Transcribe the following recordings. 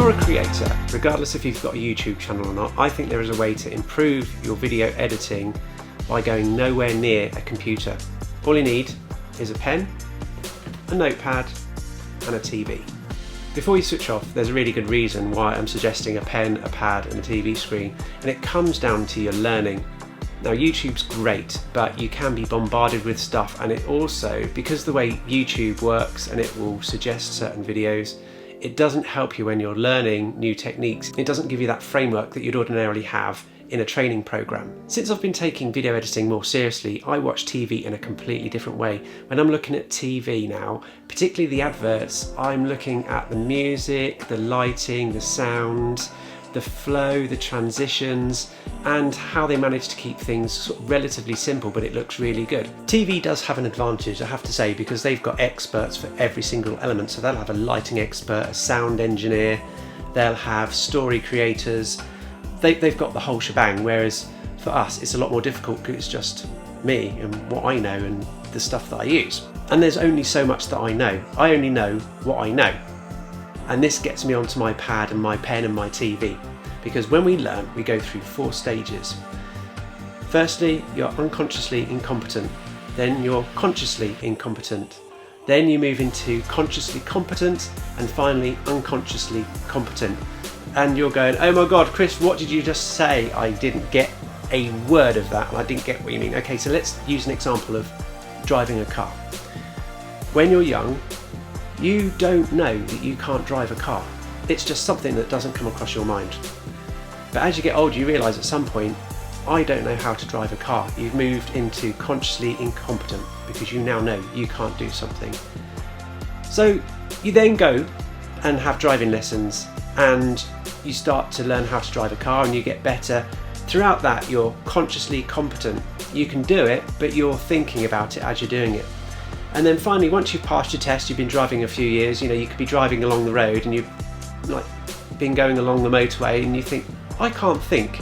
you're a creator, regardless if you've got a YouTube channel or not, I think there is a way to improve your video editing by going nowhere near a computer. All you need is a pen, a notepad and a TV. Before you switch off, there's a really good reason why I'm suggesting a pen, a pad and a TV screen, and it comes down to your learning. Now YouTube's great, but you can be bombarded with stuff, and it also, because the way YouTube works and it will suggest certain videos, it doesn't help you when you're learning new techniques. It doesn't give you that framework that you'd ordinarily have in a training program. Since I've been taking video editing more seriously, I watch TV in a completely different way. When I'm looking at TV now, particularly the adverts, I'm looking at the music, the lighting, the sound, the flow, the transitions, and how they manage to keep things sort of relatively simple, but it looks really good. TV does have an advantage, I have to say, because they've got experts for every single element. So they'll have a lighting expert, a sound engineer, they'll have story creators, they've got the whole shebang, whereas for us it's a lot more difficult because it's just me and what I know and the stuff that I use. And there's only so much that I know. I only know what I know. And this gets me onto my pad and my pen and my TV, because when we learn, we go through 4 stages. Firstly, you're unconsciously incompetent, then you're consciously incompetent, then you move into consciously competent, and finally unconsciously competent. And you're going, oh my God, Chris, what did you just say? I didn't get a word of that, and I didn't get what you mean. Okay, so let's use an example of driving a car. When you're young, you don't know that you can't drive a car. It's just something that doesn't come across your mind. But as you get older, you realise at some point, I don't know how to drive a car. You've moved into consciously incompetent because you now know you can't do something. So you then go and have driving lessons, and you start to learn how to drive a car and you get better. Throughout that, you're consciously competent. You can do it, but you're thinking about it as you're doing it. And then finally, once you've passed your test, you've been driving a few years, you know, you could be driving along the road and you've been going along the motorway and you think, I can't think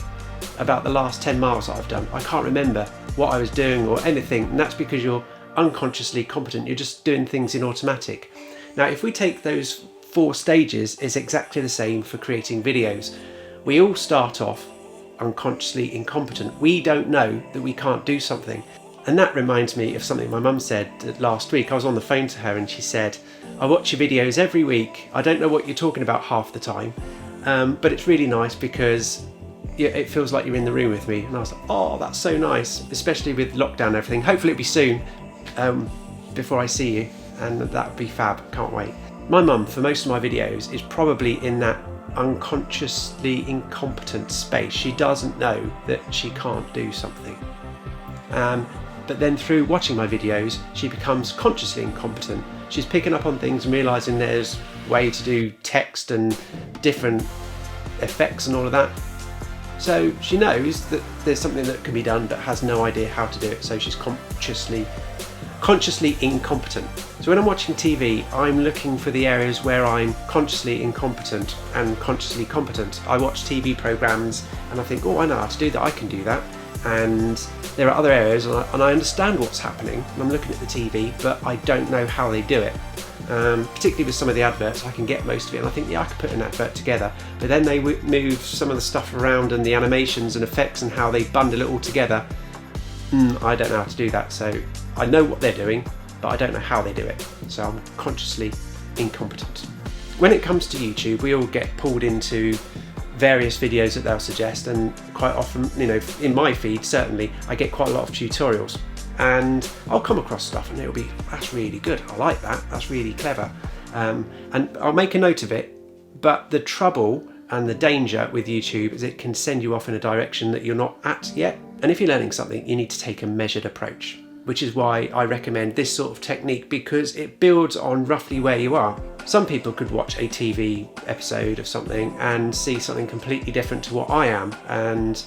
about the last 10 miles that I've done. I can't remember what I was doing or anything. And that's because you're unconsciously competent. You're just doing things in automatic. Now, if we take those 4 stages, it's exactly the same for creating videos. We all start off unconsciously incompetent. We don't know that we can't do something. And that reminds me of something my mum said last week. I was on the phone to her and she said, I watch your videos every week. I don't know what you're talking about half the time, but it's really nice because it feels like you're in the room with me. And I was like, oh, that's so nice, especially with lockdown and everything. Hopefully it'll be soon before I see you, and that would be fab. Can't wait. My mum, for most of my videos, is probably in that unconsciously incompetent space. She doesn't know that she can't do something. But then through watching my videos, she becomes consciously incompetent. She's picking up on things and realising there's a way to do text and different effects and all of that. So she knows that there's something that can be done but has no idea how to do it. So she's consciously incompetent. So when I'm watching TV, I'm looking for the areas where I'm consciously incompetent and consciously competent. I watch TV programs and I think, oh, I know how to do that, I can do that. And there are other areas and I understand what's happening and I'm looking at the TV, but I don't know how they do it. Particularly with some of the adverts, I can get most of it and I think, yeah, I could put an advert together, but then they move some of the stuff around and the animations and effects and how they bundle it all together. I don't know how to do that. So I know what they're doing, but I don't know how they do it. So I'm consciously incompetent. When it comes to YouTube, we all get pulled into various videos that they'll suggest, and quite often, you know, in my feed certainly, I get quite a lot of tutorials, and I'll come across stuff and it'll be, that's really good, I like that, that's really clever, and I'll make a note of it. But the trouble and the danger with YouTube is it can send you off in a direction that you're not at yet. And if you're learning something, you need to take a measured approach, which is why I recommend this sort of technique, because it builds on roughly where you are. Some people could watch a TV episode of something and see something completely different to what I am, and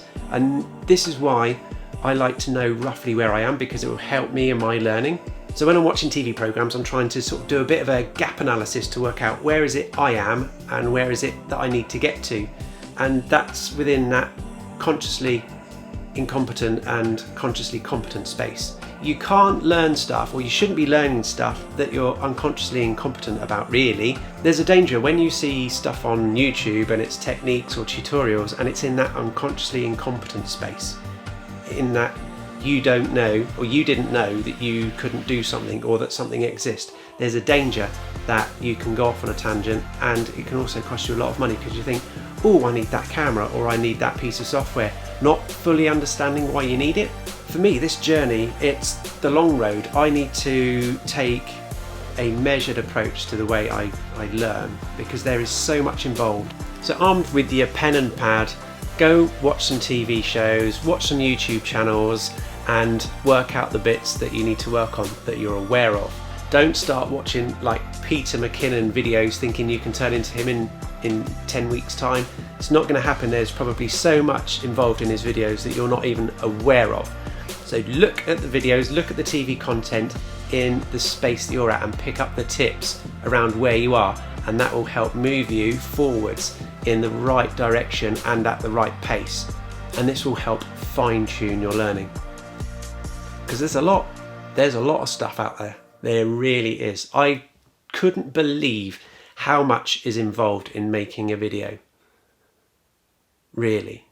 this is why I like to know roughly where I am, because it will help me in my learning. So when I'm watching TV programs, I'm trying to sort of do a bit of a gap analysis to work out where is it I am and where is it that I need to get to, and that's within that consciously incompetent and consciously competent space. you can't learn stuff, or you shouldn't be learning stuff that you're unconsciously incompetent about, really. There's a danger when you see stuff on YouTube and it's techniques or tutorials and it's in that unconsciously incompetent space, in that you don't know, or you didn't know that you couldn't do something or that something exists. There's a danger that you can go off on a tangent, and it can also cost you a lot of money because you think, oh, I need that camera, or I need that piece of software, not fully understanding why you need it. For me, this journey, it's the long road. I need to take a measured approach to the way I learn, because there is so much involved. So armed with your pen and pad, go watch some TV shows, watch some YouTube channels, and work out the bits that you need to work on that you're aware of. Don't start watching like Peter McKinnon videos thinking you can turn into him in 10 weeks time. It's not going to happen. There's probably so much involved in his videos that you're not even aware of. So look at the videos, look at the TV content in the space that you're at, and pick up the tips around where you are, and that will help move you forwards in the right direction and at the right pace. And this will help fine-tune your learning, because there's a lot of stuff out there. There really is. I couldn't believe how much is involved in making a video. Really.